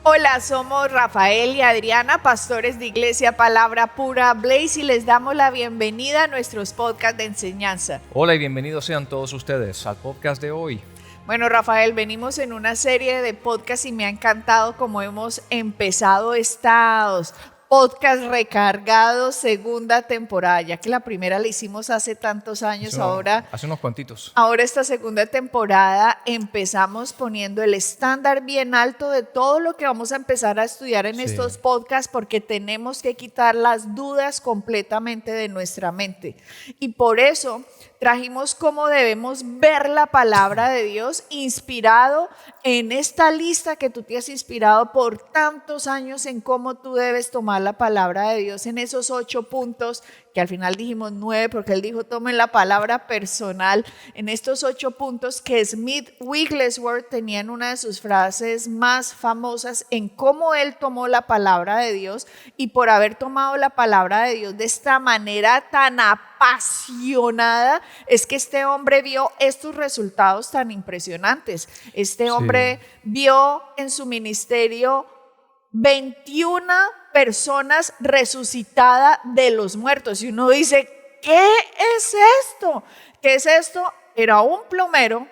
Hola, somos Rafael y Adriana, pastores de Iglesia Palabra Pura Blaze, y les damos la bienvenida a nuestros podcasts de enseñanza. Hola y bienvenidos sean todos ustedes al podcast de hoy. Bueno, Rafael, venimos en una serie de podcasts y me ha encantado cómo hemos empezado estos podcast recargados, segunda temporada, ya que la primera la hicimos hace tantos años, Hace unos cuantitos. Ahora esta segunda temporada empezamos poniendo el estándar bien alto de todo lo que vamos a empezar a estudiar en estos podcasts, porque tenemos que quitar las dudas completamente de nuestra mente. Y por eso trajimos cómo debemos ver la palabra de Dios, inspirado en esta lista que tú te has inspirado por tantos años en cómo tú debes tomar la palabra de Dios en esos 8 puntos, que al final dijimos 9 porque él dijo tomen la palabra personal, en estos 8 puntos que Smith Wigglesworth tenía en una de sus frases más famosas en cómo él tomó la palabra de Dios, y por haber tomado la palabra de Dios de esta manera tan apasionada es que este hombre vio estos resultados tan impresionantes. Este hombre vio en su ministerio 21 personas resucitadas de los muertos. Y uno dice, ¿qué es esto? ¿Qué es esto? Era un plomero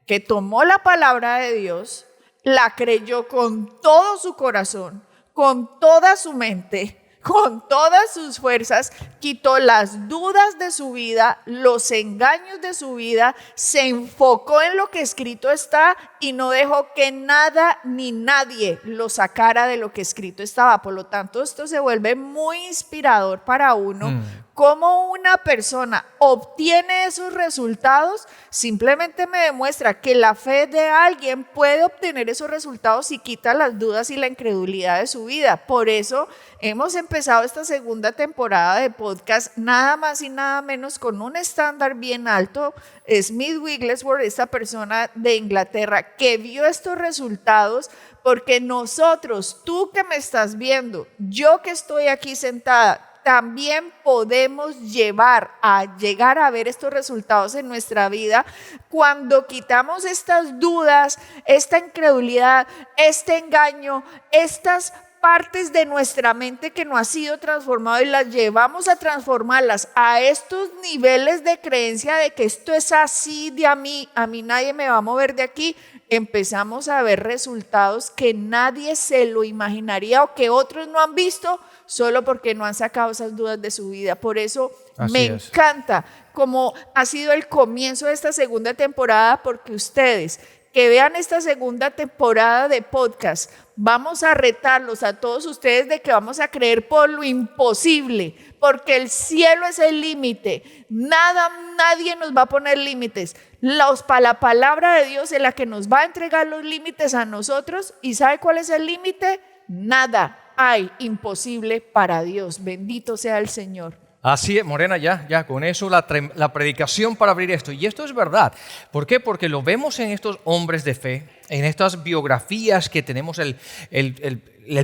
que tomó la palabra de Dios, la creyó con todo su corazón, con toda su mente, con todas sus fuerzas, quitó las dudas de su vida, los engaños de su vida, se enfocó en lo que escrito está y no dejó que nada ni nadie lo sacara de lo que escrito estaba. Por lo tanto, esto se vuelve muy inspirador para uno. Cómo una persona obtiene esos resultados simplemente me demuestra que la fe de alguien puede obtener esos resultados y quita las dudas y la incredulidad de su vida. Por eso hemos empezado esta segunda temporada de podcast nada más y nada menos con un estándar bien alto. Smith Wigglesworth, esta persona de Inglaterra que vio estos resultados, porque nosotros, tú que me estás viendo, yo que estoy aquí sentada, también podemos llegar a ver estos resultados en nuestra vida cuando quitamos estas dudas, esta incredulidad, este engaño, estas partes de nuestra mente que no ha sido transformado, y las llevamos a transformarlas a estos niveles de creencia de que esto es así de a mí nadie me va a mover de aquí. Empezamos a ver resultados que nadie se lo imaginaría o que otros no han visto solo porque no han sacado esas dudas de su vida. Por eso me encanta cómo ha sido el comienzo de esta segunda temporada, porque ustedes que vean esta segunda temporada de podcast, vamos a retarlos a todos ustedes de que vamos a creer por lo imposible, porque el cielo es el límite. Nadie nos va a poner límites. La palabra de Dios es la que nos va a entregar los límites a nosotros. ¿Y sabe cuál es el límite? Nada hay imposible para Dios. Bendito sea el Señor. Así es, Morena, ya con eso la predicación para abrir esto. Y esto es verdad. ¿Por qué? Porque lo vemos en estos hombres de fe, en estas biografías que tenemos el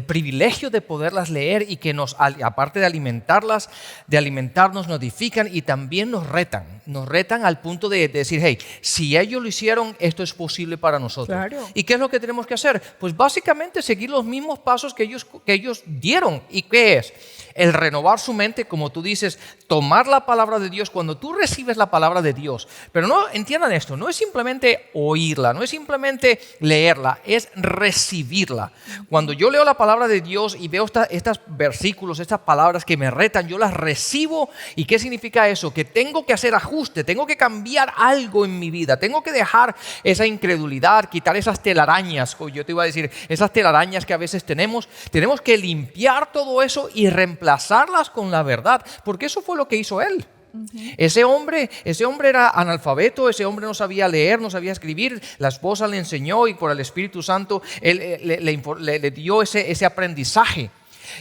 privilegio de poderlas leer, y que nos, aparte de alimentarnos, nos edifican y también nos retan al punto de decir, hey, si ellos lo hicieron, esto es posible para nosotros. Claro. ¿Y qué es lo que tenemos que hacer? Pues básicamente seguir los mismos pasos que ellos dieron. ¿Y qué es? El renovar su mente, como tú dices, tomar la palabra de Dios. Cuando tú recibes la palabra de Dios, pero no entiendan esto, no es simplemente oírla, no es simplemente leerla, es recibirla. Cuando yo leo la palabra de Dios y veo estos versículos, estas palabras que me retan, yo las recibo. ¿Y qué significa eso? Que tengo que hacer ajuste, tengo que cambiar algo en mi vida, tengo que dejar esa incredulidad, quitar esas telarañas, yo te iba a decir, esas telarañas que a veces tenemos que limpiar todo eso y reemplazarlas con la verdad, porque eso fue lo que hizo él. Ese hombre era analfabeto, ese hombre no sabía leer, no sabía escribir, la esposa le enseñó y por el Espíritu Santo él le dio ese aprendizaje.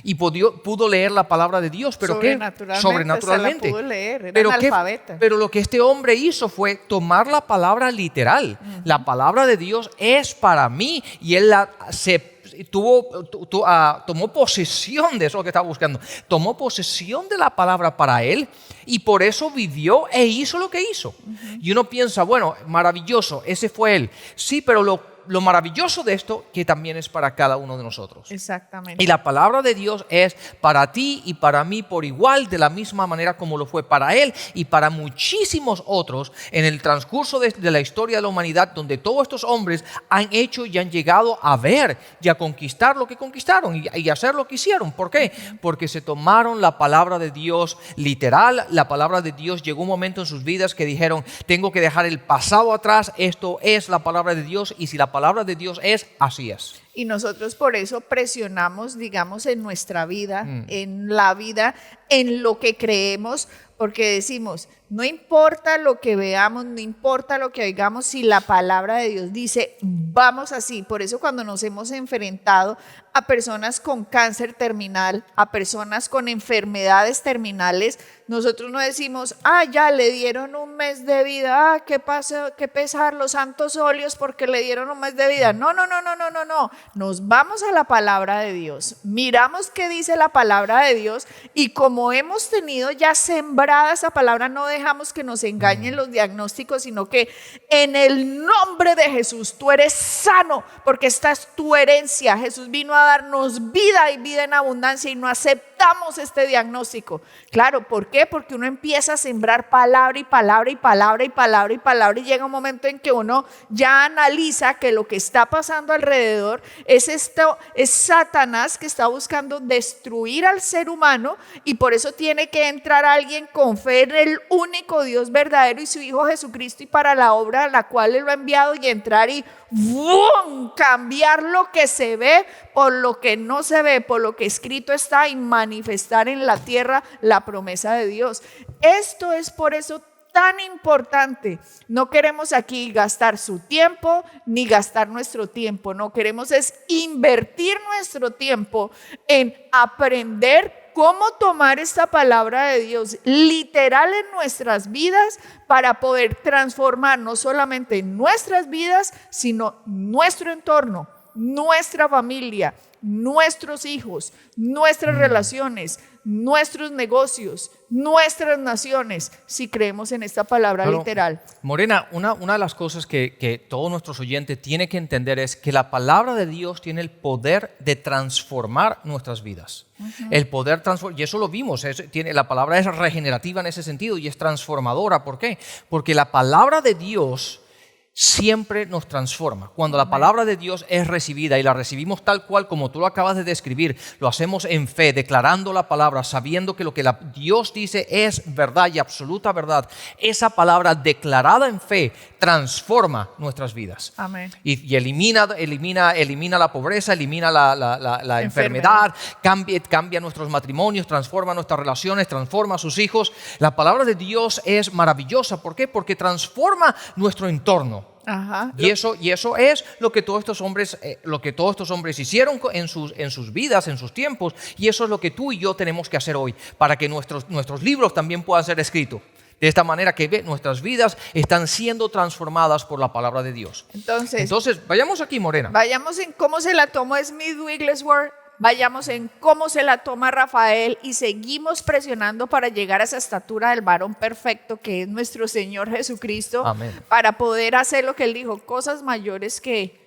Y pudo leer la palabra de Dios, pero sobrenaturalmente. Se la pudo leer, era analfabeta. Pero lo que este hombre hizo fue tomar la palabra literal. La palabra de Dios es para mí, y él tomó posesión de eso que estaba buscando. Tomó posesión de la palabra para él, y por eso vivió e hizo lo que hizo. Y uno piensa, bueno, maravilloso, ese fue él. Sí, pero lo maravilloso de esto, que también es para cada uno de nosotros. Exactamente. Y la palabra de Dios es para ti y para mí por igual, de la misma manera como lo fue para él y para muchísimos otros en el transcurso de la historia de la humanidad, donde todos estos hombres han hecho y han llegado a ver y a conquistar lo que conquistaron y hacer lo que hicieron. ¿Por qué? Porque se tomaron la palabra de Dios literal. La palabra de Dios llegó un momento en sus vidas que dijeron, tengo que dejar el pasado atrás, esto es la palabra de Dios, y si la palabra de Dios es, así es. Y nosotros por eso presionamos, digamos, en nuestra vida, en la vida, en lo que creemos, porque decimos, no importa lo que veamos, no importa lo que oigamos, si la palabra de Dios dice, vamos así. Por eso cuando nos hemos enfrentado a personas con cáncer terminal, a personas con enfermedades terminales, nosotros no decimos, ya le dieron un mes de vida, qué pasa, qué pesar los santos óleos porque le dieron un mes de vida. No. Nos vamos a la palabra de Dios, miramos qué dice la palabra de Dios, y como hemos tenido ya sembrada esa palabra, no dejamos que nos engañen los diagnósticos, sino que en el nombre de Jesús tú eres sano, porque esta es tu herencia. Jesús vino a darnos vida y vida en abundancia, y no aceptamos este diagnóstico. Claro, ¿por qué? Porque uno empieza a sembrar palabra y palabra y palabra y palabra y palabra, y llega un momento en que uno ya analiza que lo que está pasando alrededor es Satanás, que está buscando destruir al ser humano, y por eso tiene que entrar alguien con fe en el único Dios verdadero y su Hijo Jesucristo, y para la obra a la cual Él lo ha enviado, y entrar y ¡bum!, cambiar lo que se ve por lo que no se ve, por lo que escrito está, y manifestar en la tierra la promesa de Dios. Esto es por eso tan importante. No queremos aquí gastar su tiempo ni gastar nuestro tiempo. No queremos es invertir nuestro tiempo en aprender cómo tomar esta palabra de Dios literal en nuestras vidas, para poder transformar no solamente nuestras vidas, sino nuestro entorno, nuestra familia, nuestros hijos, nuestras relaciones, nuestros negocios, nuestras naciones, si creemos en esta palabra literal. Morena, una de las cosas que todos nuestros oyentes tienen que entender es que la palabra de Dios tiene el poder de transformar nuestras vidas. El poder transformar, y eso lo vimos, la palabra es regenerativa en ese sentido y es transformadora. ¿Por qué? Porque la palabra de Dios siempre nos transforma. Cuando la palabra de Dios es recibida y la recibimos tal cual como tú lo acabas de describir, lo hacemos en fe, declarando la palabra, sabiendo que lo que Dios dice es verdad y absoluta verdad. Esa palabra declarada en fe transforma nuestras vidas. Amén. Y elimina la pobreza, elimina la enfermedad, cambia nuestros matrimonios, transforma nuestras relaciones, transforma a sus hijos. La palabra de Dios es maravillosa. ¿Por qué? Porque transforma nuestro entorno. Ajá. Y eso es lo que todos estos hombres hicieron en sus vidas, en sus tiempos, y eso es lo que tú y yo tenemos que hacer hoy, para que nuestros libros también puedan ser escritos. De esta manera que nuestras vidas están siendo transformadas por la palabra de Dios. Entonces vayamos aquí, Morena. Vayamos en cómo se la tomó Smith Wigglesworth, vayamos en cómo se la toma Rafael, y seguimos presionando para llegar a esa estatura del varón perfecto que es nuestro Señor Jesucristo. Amén. Para poder hacer lo que Él dijo, cosas mayores que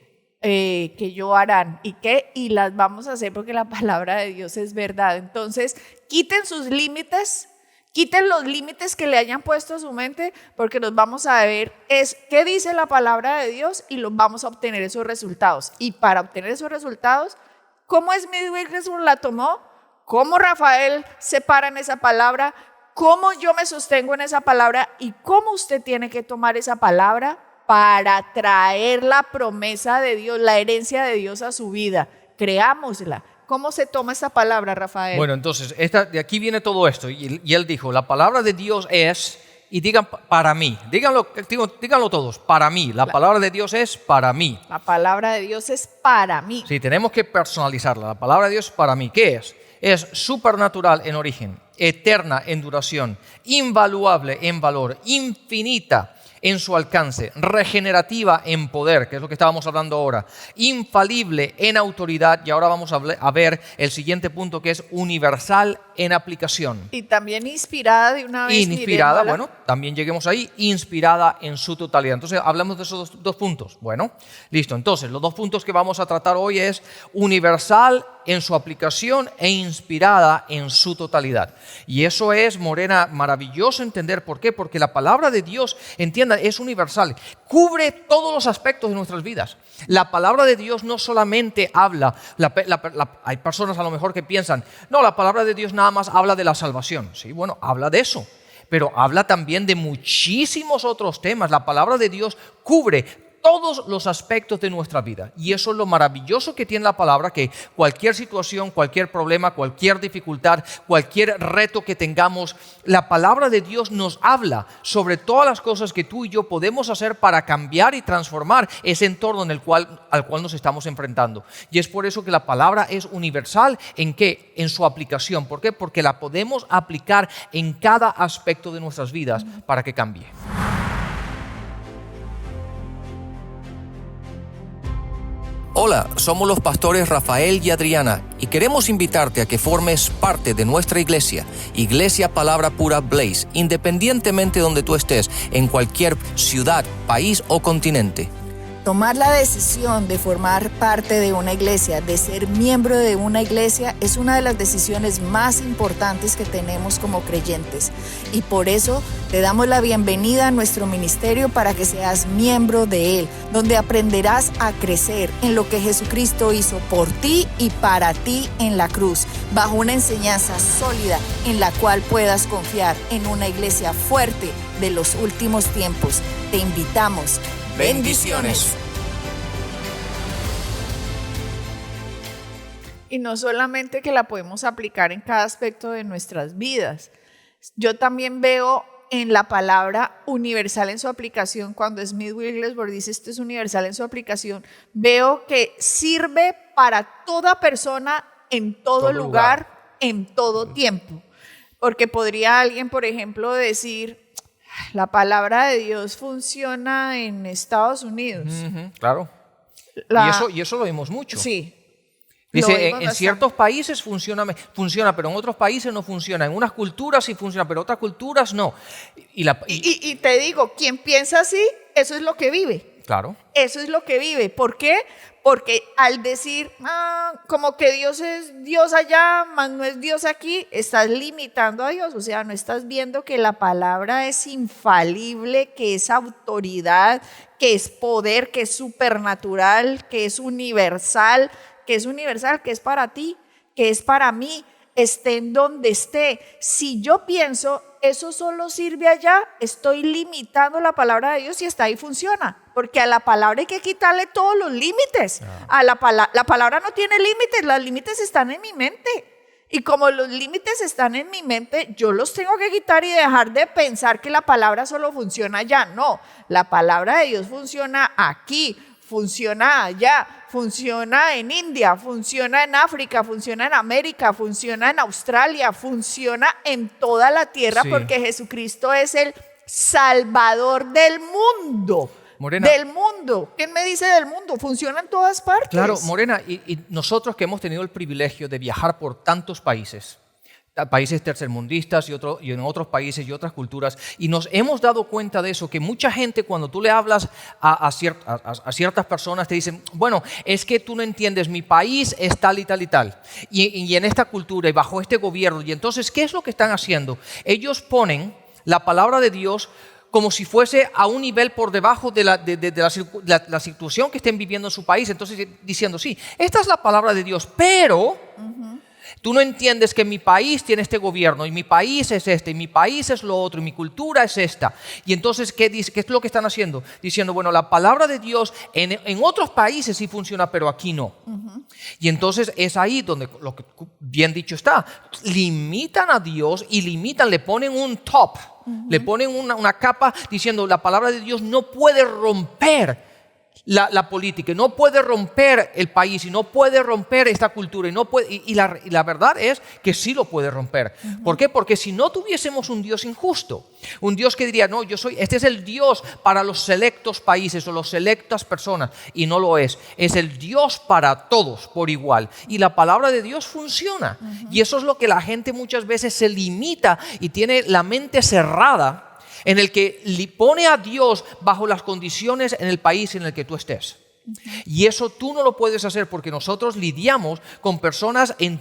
yo harán, y las vamos a hacer porque la palabra de Dios es verdad. Entonces, quiten sus límites. Quiten los límites que le hayan puesto a su mente, porque nos vamos a ver qué dice la palabra de Dios, y los vamos a obtener esos resultados. Y para obtener esos resultados, ¿cómo Smith Wigglesworth la tomó? ¿Cómo Rafael se para en esa palabra? ¿Cómo yo me sostengo en esa palabra? ¿Y cómo usted tiene que tomar esa palabra para traer la promesa de Dios, la herencia de Dios a su vida? Creámosla. ¿Cómo se toma esta palabra, Rafael? Bueno, entonces, de aquí viene todo esto. Y él dijo, la palabra de Dios es, y digan para mí, díganlo todos, para mí. La palabra de Dios es para mí. La palabra de Dios es para mí. Sí, tenemos que personalizarla. La palabra de Dios es para mí. ¿Qué es? Es supernatural en origen, eterna en duración, invaluable en valor, infinita en su alcance, regenerativa en poder, que es lo que estábamos hablando ahora, infalible en autoridad, y ahora vamos a ver el siguiente punto, que es universal en aplicación. Y también inspirada de una vez. Inspirada, bueno, también lleguemos ahí, inspirada en su totalidad. Entonces, hablamos de esos dos puntos. Bueno, listo. Entonces, los 2 puntos que vamos a tratar hoy es universal en su aplicación e inspirada en su totalidad. Y eso es, Morena, maravilloso entender. ¿Por qué? Porque la palabra de Dios, entiendan, es universal. Cubre todos los aspectos de nuestras vidas. La palabra de Dios no solamente habla, hay personas a lo mejor que piensan, no, la palabra de Dios nada más habla de la salvación. Sí, bueno, habla de eso. Pero habla también de muchísimos otros temas. La palabra de Dios cubre todos los aspectos de nuestra vida. Y eso es lo maravilloso que tiene la palabra, que cualquier situación, cualquier problema, cualquier dificultad, cualquier reto que tengamos, la palabra de Dios nos habla sobre todas las cosas que tú y yo podemos hacer para cambiar y transformar ese entorno al cual nos estamos enfrentando. Y es por eso que la palabra es universal. ¿En qué? En su aplicación. ¿Por qué? Porque la podemos aplicar en cada aspecto de nuestras vidas para que cambie. Hola, somos los pastores Rafael y Adriana y queremos invitarte a que formes parte de nuestra iglesia, Iglesia Palabra Pura Blaze, independientemente de donde tú estés, en cualquier ciudad, país o continente. Tomar la decisión de formar parte de una iglesia, de ser miembro de una iglesia, es una de las decisiones más importantes que tenemos como creyentes. Y por eso te damos la bienvenida a nuestro ministerio para que seas miembro de él, donde aprenderás a crecer en lo que Jesucristo hizo por ti y para ti en la cruz, bajo una enseñanza sólida en la cual puedas confiar en una iglesia fuerte de los últimos tiempos. Te invitamos. Bendiciones. Y no solamente que la podemos aplicar en cada aspecto de nuestras vidas. Yo también veo en la palabra universal en su aplicación, cuando Smith Wigglesworth dice esto es universal en su aplicación, veo que sirve para toda persona en todo lugar, en todo tiempo. Porque podría alguien, por ejemplo, decir, la palabra de Dios funciona en Estados Unidos. Claro. Y eso lo vemos mucho. Sí. Dice, en ciertos países funciona, pero en otros países no funciona. En unas culturas sí funciona, pero en otras culturas no. Y te digo, quien piensa así, eso es lo que vive. Claro. Eso es lo que vive. ¿Por qué? Porque al decir, como que Dios es Dios allá, más no es Dios aquí, estás limitando a Dios. O sea, no estás viendo que la palabra es infalible, que es autoridad, que es poder, que es supernatural, que es universal, que es para ti, que es para mí, esté en donde esté. Si yo pienso, eso solo sirve allá, estoy limitando la palabra de Dios y hasta ahí funciona. Porque a la palabra hay que quitarle todos los límites. A la palabra no tiene límites, los límites están en mi mente. Y como los límites están en mi mente, yo los tengo que quitar y dejar de pensar que la palabra solo funciona allá. No, la palabra de Dios funciona aquí, funciona allá, funciona en India, funciona en África, funciona en América, funciona en Australia, funciona en toda la tierra, sí. Porque Jesucristo es el Salvador del mundo. Morena, del mundo. ¿Quién me dice del mundo? Funciona en todas partes. Claro, Morena, y nosotros que hemos tenido el privilegio de viajar por tantos países tercermundistas y en otros países y otras culturas, y nos hemos dado cuenta de eso, que mucha gente cuando tú le hablas a ciertas personas te dicen, bueno, es que tú no entiendes, mi país es tal y tal y tal, y en esta cultura y bajo este gobierno, y entonces, ¿qué es lo que están haciendo? Ellos ponen la palabra de Dios como si fuese a un nivel por debajo de la situación que estén viviendo en su país, entonces diciendo, sí, esta es la palabra de Dios, pero tú no entiendes que mi país tiene este gobierno, y mi país es este, y mi país es lo otro, y mi cultura es esta. Y entonces, ¿qué es lo que están haciendo? Diciendo, bueno, la palabra de Dios en otros países sí funciona, pero aquí no. Y entonces es ahí donde, lo que bien dicho está, limitan a Dios y le ponen un top, le ponen una capa diciendo, la palabra de Dios no puede romper la política, y no puede romper el país, y no puede romper esta cultura, y la verdad es que sí lo puede romper. ¿Por qué? Porque si no tuviésemos un Dios injusto, un Dios que diría, no, este es el Dios para los selectos países o las selectas personas, y no lo es el Dios para todos por igual, y la palabra de Dios funciona, y eso es lo que la gente muchas veces se limita y tiene la mente cerrada, en el que pone a Dios bajo las condiciones en el país en el que tú estés. Y eso tú no lo puedes hacer porque nosotros lidiamos con personas en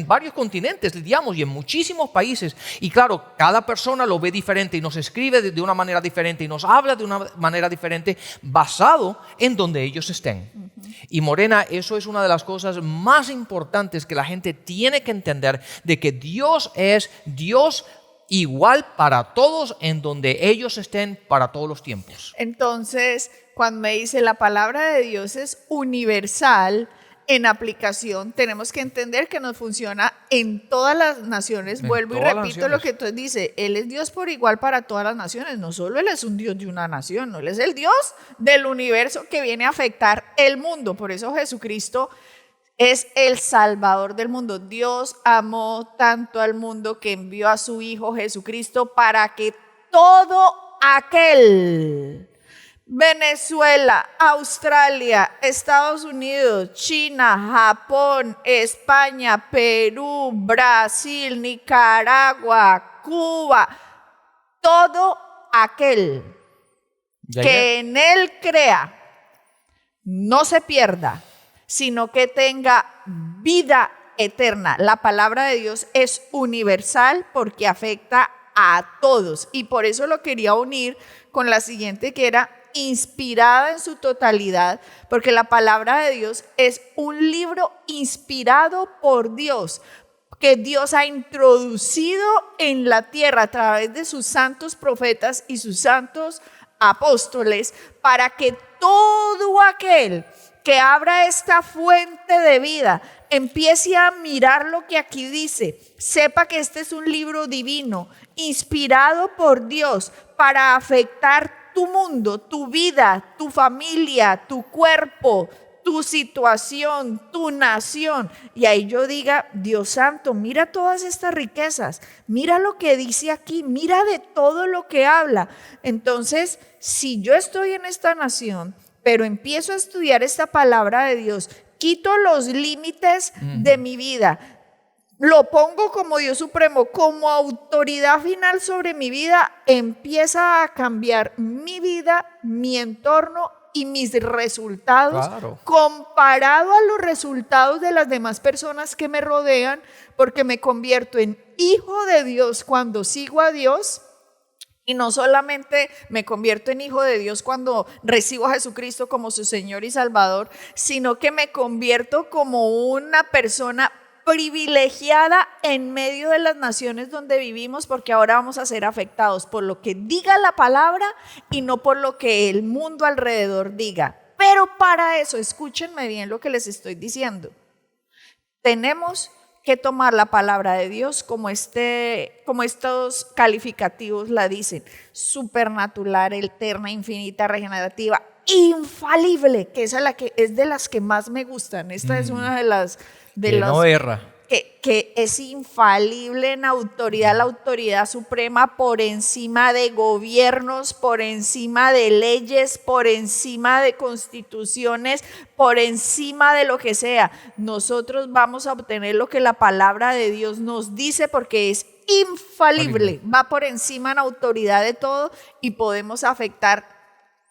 varios continentes, lidiamos y en muchísimos países. Y claro, cada persona lo ve diferente y nos escribe de una manera diferente y nos habla de una manera diferente basado en donde ellos estén. Y Morena, eso es una de las cosas más importantes que la gente tiene que entender, de que Dios es Dios igual para todos en donde ellos estén para todos los tiempos. Entonces, cuando me dice la palabra de Dios es universal, en aplicación tenemos que entender que nos funciona en todas las naciones. Vuelvo y repito lo que tú dices, Él es Dios por igual para todas las naciones. No solo Él es un Dios de una nación, no, Él es el Dios del universo que viene a afectar el mundo. Por eso Jesucristo es el Salvador del mundo. Dios amó tanto al mundo que envió a su Hijo Jesucristo para que todo aquel, Venezuela, Australia, Estados Unidos, China, Japón, España, Perú, Brasil, Nicaragua, Cuba, todo aquel que en Él crea, no se pierda, sino que tenga vida eterna. La palabra de Dios es universal porque afecta a todos. Y por eso lo quería unir con la siguiente, que era inspirada en su totalidad, porque la palabra de Dios es un libro inspirado por Dios, que Dios ha introducido en la tierra a través de sus santos profetas y sus santos apóstoles, para que todo aquel que abra esta fuente de vida, empiece a mirar lo que aquí dice, sepa que este es un libro divino, inspirado por Dios para afectar tu mundo, tu vida, tu familia, tu cuerpo, tu situación, tu nación. Y ahí yo diga, Dios santo, mira todas estas riquezas, mira lo que dice aquí, mira de todo lo que habla. Entonces, si yo estoy en esta nación, pero empiezo a estudiar esta palabra de Dios, quito los límites de mi vida, lo pongo como Dios supremo, como autoridad final sobre mi vida, empieza a cambiar mi vida, mi entorno y mis resultados, claro, comparado a los resultados de las demás personas que me rodean, porque me convierto en hijo de Dios cuando sigo a Dios. Y no solamente me convierto en hijo de Dios cuando recibo a Jesucristo como su Señor y Salvador, sino que me convierto como una persona privilegiada en medio de las naciones donde vivimos, porque ahora vamos a ser afectados por lo que diga la palabra y no por lo que el mundo alrededor diga. Pero para eso, escúchenme bien lo que les estoy diciendo. Tenemos que tomar la palabra de Dios como estos calificativos la dicen: supernatural, eterna, infinita, regenerativa, infalible, que esa es de las que más me gustan. Esta es una de las no erra. Que es infalible en autoridad, la autoridad suprema por encima de gobiernos, por encima de leyes, por encima de constituciones, por encima de lo que sea. Nosotros vamos a obtener lo que la palabra de Dios nos dice, porque es infalible, va por encima en autoridad de todo y podemos afectar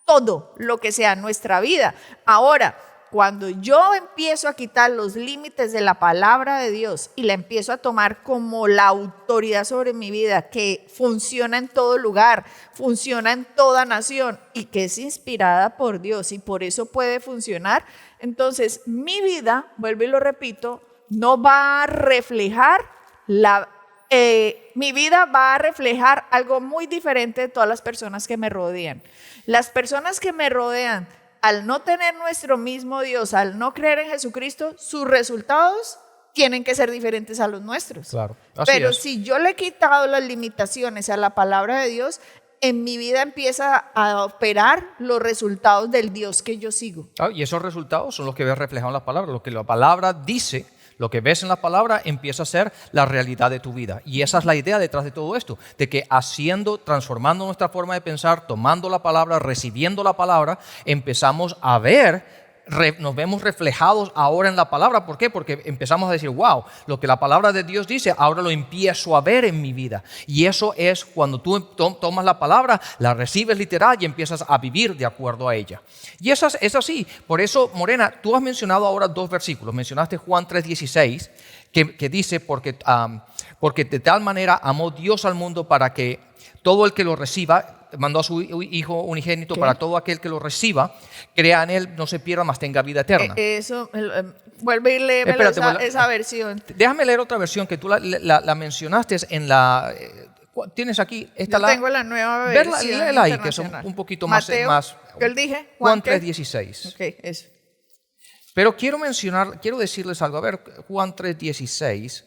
todo lo que sea nuestra vida. Ahora, cuando yo empiezo a quitar los límites de la palabra de Dios y la empiezo a tomar como la autoridad sobre mi vida, que funciona en todo lugar, funciona en toda nación y que es inspirada por Dios y por eso puede funcionar, entonces mi vida, vuelvo y lo repito, no va a reflejar mi vida va a reflejar algo muy diferente de todas las personas que me rodean. Las personas que me rodean, al no tener nuestro mismo Dios, al no creer en Jesucristo, sus resultados tienen que ser diferentes a los nuestros. Claro, pero si yo le he quitado las limitaciones a la palabra de Dios, en mi vida empieza a operar los resultados del Dios que yo sigo. Y esos resultados son los que ves reflejados en la palabra. Lo que la palabra dice, lo que ves en la palabra empieza a ser la realidad de tu vida. Y esa es la idea detrás de todo esto, de que transformando nuestra forma de pensar, tomando la palabra, recibiendo la palabra, empezamos a ver, nos vemos reflejados ahora en la palabra. ¿Por qué? Porque empezamos a decir, wow, lo que la palabra de Dios dice, ahora lo empiezo a ver en mi vida. Y eso es cuando tú tomas la palabra, la recibes literal y empiezas a vivir de acuerdo a ella. Y eso es así. Por eso, Morena, tú has mencionado ahora 2 versículos. Mencionaste Juan 3:16, que dice, porque de tal manera amó Dios al mundo para que todo el que lo reciba, mandó a su Hijo unigénito para todo aquel que lo reciba, crea en Él, no se pierda, mas tenga vida eterna. Vuelve y léeme esa versión. Déjame leer otra versión que tú la mencionaste en la... ¿Tienes aquí? Tengo la nueva versión. Léela ahí, que son un poquito Mateo, más... ¿Qué él dije? Juan 3:16. Ok, eso. Pero quiero decirles algo. A ver, Juan 3:16...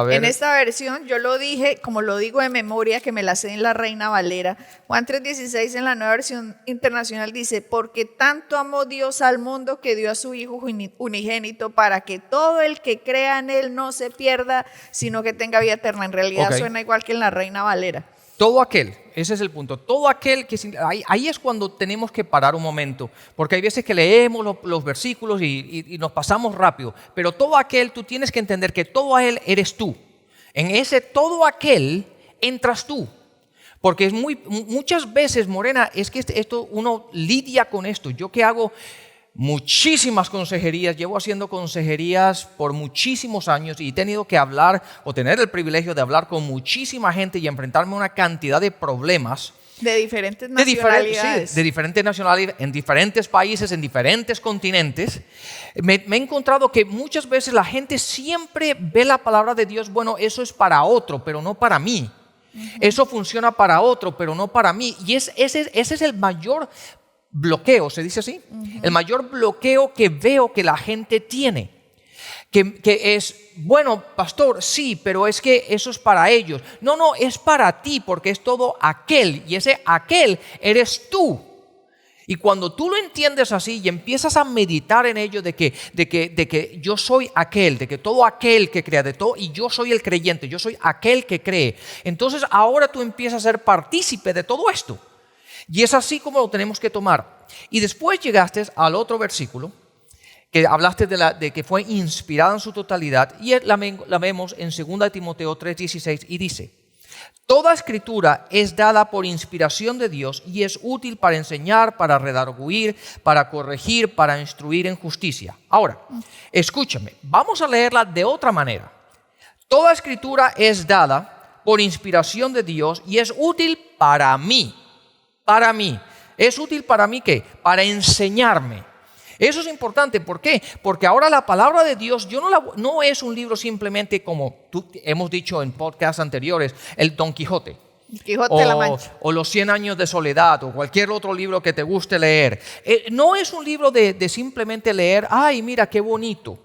En esta versión yo lo dije, como lo digo de memoria, que me la sé en la Reina Valera. Juan 3:16 en la nueva versión internacional dice, porque tanto amó Dios al mundo que dio a su Hijo unigénito para que todo el que crea en Él no se pierda, sino que tenga vida eterna. En realidad suena igual que en la Reina Valera. Todo aquel, ese es el punto, todo aquel que... Ahí es cuando tenemos que parar un momento, porque hay veces que leemos los versículos y nos pasamos rápido, pero todo aquel, tú tienes que entender que todo aquel eres tú. En ese todo aquel entras tú. Porque muchas veces, Morena, es que esto uno lidia con esto. Yo que hago muchísimas consejerías, llevo haciendo consejerías por muchísimos años y he tenido que hablar o tener el privilegio de hablar con muchísima gente y enfrentarme a una cantidad de problemas. De diferentes nacionalidades. De diferentes nacionalidades, en diferentes países, en diferentes continentes. Me he encontrado que muchas veces la gente siempre ve la palabra de Dios, bueno, eso es para otro, pero no para mí. Eso funciona para otro, pero no para mí. Y ese es el mayor bloqueo, ¿se dice así? El mayor bloqueo que veo que la gente tiene. Que es, bueno, pastor, sí, pero es que eso es para ellos. No, es para ti porque es todo aquel. Y ese aquel eres tú. Y cuando tú lo entiendes así y empiezas a meditar en ello de que yo soy aquel, de que todo aquel que crea, de todo, y yo soy el creyente, yo soy aquel que cree. Entonces ahora tú empiezas a ser partícipe de todo esto. Y es así como lo tenemos que tomar. Y después llegaste al otro versículo, que hablaste de que fue inspirada en su totalidad, y la vemos en 2 Timoteo 3:16, y dice, toda escritura es dada por inspiración de Dios y es útil para enseñar, para redarguir, para corregir, para instruir en justicia. Ahora, escúchame, vamos a leerla de otra manera. Toda escritura es dada por inspiración de Dios y es útil para mí. Para mí. ¿Es útil para mí qué? Para enseñarme. Eso es importante. ¿Por qué? Porque ahora la palabra de Dios no es un libro simplemente como hemos dicho en podcasts anteriores, el Don Quijote. Quijote de la Mancha. O los 100 años de soledad o cualquier otro libro que te guste leer. No es un libro de simplemente leer, ay, mira qué bonito.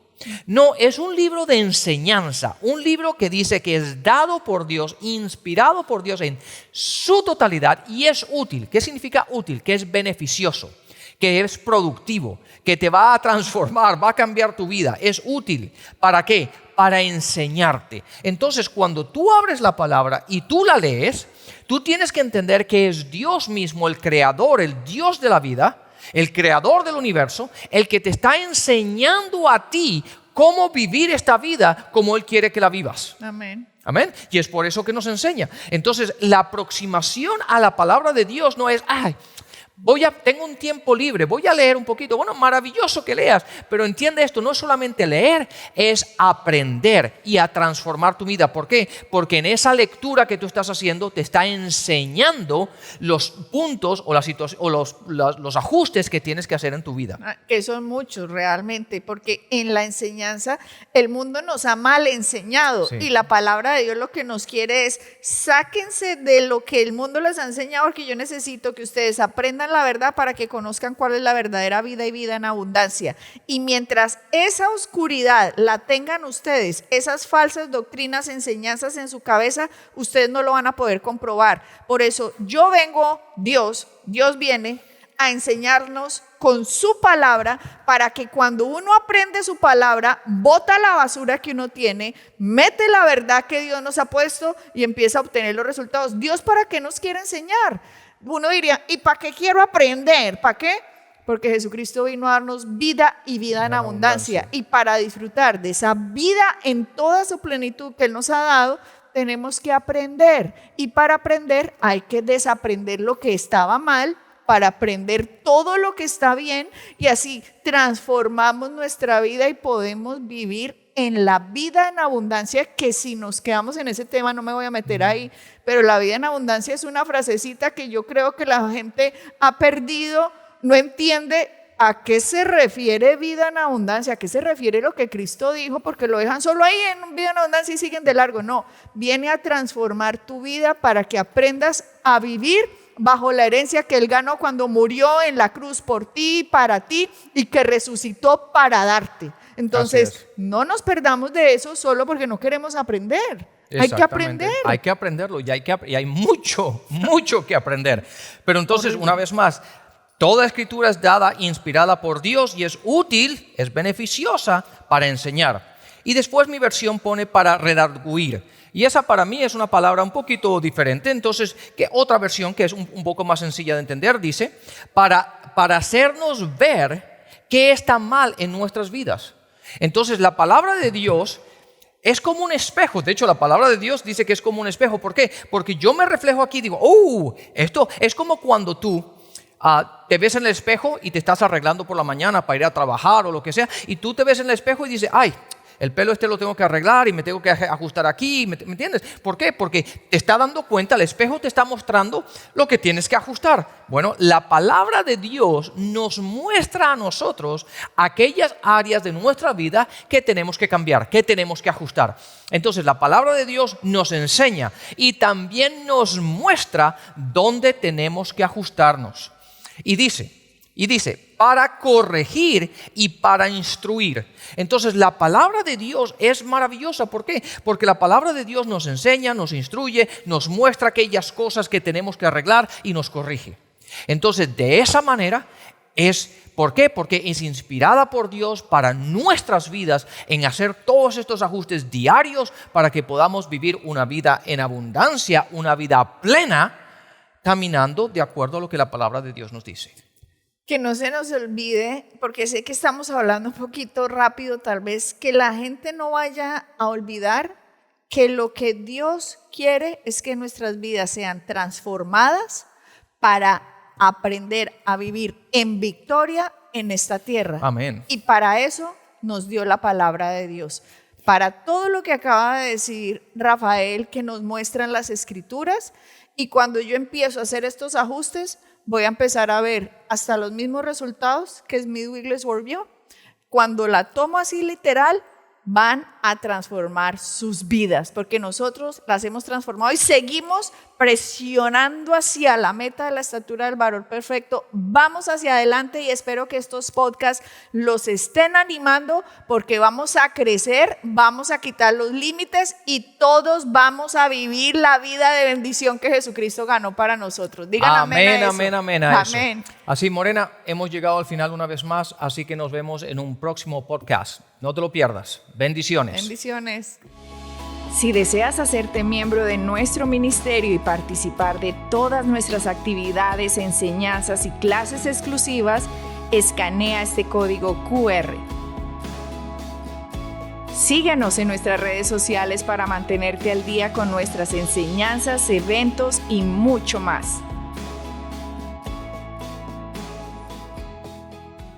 No, es un libro de enseñanza, un libro que dice que es dado por Dios, inspirado por Dios en su totalidad y es útil. ¿Qué significa útil? Que es beneficioso, que es productivo, que te va a transformar, va a cambiar tu vida. Es útil. ¿Para qué? Para enseñarte. Entonces, cuando tú abres la palabra y tú la lees, tú tienes que entender que es Dios mismo, el creador, el Dios de la vida, el creador del universo, el que te está enseñando a ti cómo vivir esta vida como Él quiere que la vivas. Amén. Amén. Y es por eso que nos enseña. Entonces, la aproximación a la palabra de Dios no es, ay, tengo un tiempo libre, voy a leer un poquito. Bueno, maravilloso que leas, pero entiende esto, no es solamente leer, es aprender y a transformar tu vida. ¿Por qué? Porque en esa lectura que tú estás haciendo te está enseñando los puntos o los ajustes que tienes que hacer en tu vida. Que son muchos realmente, porque en la enseñanza el mundo nos ha mal enseñado, sí. Y la palabra de Dios lo que nos quiere es sáquense de lo que el mundo les ha enseñado, porque yo necesito que ustedes aprendan en la verdad para que conozcan cuál es la verdadera vida y vida en abundancia. Y mientras esa oscuridad la tengan ustedes, esas falsas doctrinas, enseñanzas en su cabeza, ustedes no lo van a poder comprobar. Por eso Dios viene a enseñarnos con su palabra para que cuando uno aprende su palabra, bota la basura que uno tiene, mete la verdad que Dios nos ha puesto y empieza a obtener los resultados. Dios, ¿para qué nos quiere enseñar? Uno diría, ¿y para qué quiero aprender? ¿Para qué? Porque Jesucristo vino a darnos vida y vida en abundancia. Y para disfrutar de esa vida en toda su plenitud que Él nos ha dado, tenemos que aprender. Y para aprender hay que desaprender lo que estaba mal, para aprender todo lo que está bien, y así transformamos nuestra vida y podemos vivir en la vida en abundancia, que si nos quedamos en ese tema no me voy a meter ahí, pero la vida en abundancia es una frasecita que yo creo que la gente ha perdido, no entiende a qué se refiere vida en abundancia, a qué se refiere lo que Cristo dijo, porque lo dejan solo ahí en vida en abundancia y siguen de largo. No, viene a transformar tu vida para que aprendas a vivir bajo la herencia que Él ganó cuando murió en la cruz por ti, para ti, y que resucitó para darte. Entonces, no nos perdamos de eso solo porque no queremos aprender. Hay que aprender. Hay que aprenderlo y hay mucho que aprender. Pero entonces, una vez más, toda escritura es dada, inspirada por Dios y es útil, es beneficiosa para enseñar. Y después mi versión pone para redarguir. Y esa para mí es una palabra un poquito diferente. Entonces, que otra versión que es un poco más sencilla de entender, dice, para hacernos ver qué está mal en nuestras vidas. Entonces, la palabra de Dios es como un espejo. De hecho, la palabra de Dios dice que es como un espejo. ¿Por qué? Porque yo me reflejo aquí y digo, esto es como cuando tú te ves en el espejo y te estás arreglando por la mañana para ir a trabajar o lo que sea, y tú te ves en el espejo y dices, el pelo lo tengo que arreglar y me tengo que ajustar aquí, ¿me entiendes? ¿Por qué? Porque te está dando cuenta, el espejo te está mostrando lo que tienes que ajustar. Bueno, la palabra de Dios nos muestra a nosotros aquellas áreas de nuestra vida que tenemos que cambiar, que tenemos que ajustar. Entonces, la palabra de Dios nos enseña y también nos muestra dónde tenemos que ajustarnos. Y dice, para corregir y para instruir. Entonces, la palabra de Dios es maravillosa. ¿Por qué? Porque la palabra de Dios nos enseña, nos instruye, nos muestra aquellas cosas que tenemos que arreglar y nos corrige. Entonces, de esa manera ¿por qué? Porque es inspirada por Dios para nuestras vidas en hacer todos estos ajustes diarios para que podamos vivir una vida en abundancia, una vida plena, caminando de acuerdo a lo que la palabra de Dios nos dice. Que no se nos olvide, porque sé que estamos hablando un poquito rápido, tal vez, que la gente no vaya a olvidar que lo que Dios quiere es que nuestras vidas sean transformadas para aprender a vivir en victoria en esta tierra. Amén. Y para eso nos dio la palabra de Dios. Para todo lo que acaba de decir Rafael, que nos muestran las Escrituras, y cuando yo empiezo a hacer estos ajustes, voy a empezar a ver hasta los mismos resultados que Smith Wigglesworth vio. Cuando la tomo así literal, van a transformar sus vidas, porque nosotros las hemos transformado y seguimos presionando hacia la meta de la estatura del varón perfecto. Vamos hacia adelante y espero que estos podcasts los estén animando, porque vamos a crecer, vamos a quitar los límites y todos vamos a vivir la vida de bendición que Jesucristo ganó para nosotros. Digan amén a eso. Amén a eso. Así, Morena, hemos llegado al final una vez más, así que nos vemos en un próximo podcast. No te lo pierdas. Bendiciones. Bendiciones. Si deseas hacerte miembro de nuestro ministerio y participar de todas nuestras actividades, enseñanzas y clases exclusivas, escanea este código QR. Síguenos en nuestras redes sociales para mantenerte al día con nuestras enseñanzas, eventos y mucho más.